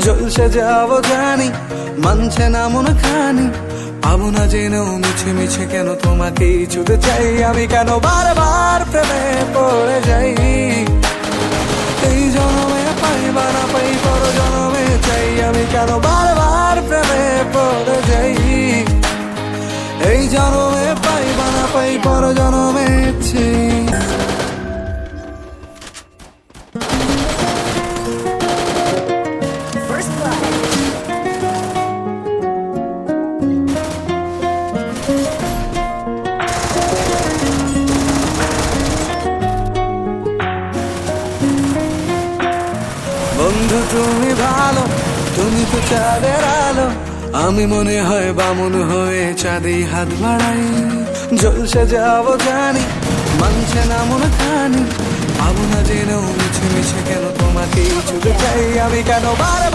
জলসে যাবো জানি, মানছে না মন খানি, পাবো না জেনেও মিছে মিছে কেন তোমাকেই ছুতে চাই আমি, কেন বারবার প্রেমে পড়ে যাই। এই জনমে পাই বা না পাই পর জনমে চাই আমি, কেন বারবার প্রেমে পড়ে যাই। এই জনমে পাই বা না পাই পর জনমে চাই। বন্ধু তুমি ভালো, তুমি তো চাঁদের আলো, আমি মনে হয় বামুন হয়ে চাঁদে হাত বাড়াই। জলসে যাবো জানি, মানছে না মন খানি, পাবো না জেনেও মিছে মিছে কেন তোমাকেই ছুতে চাই আমি, কেন বারবার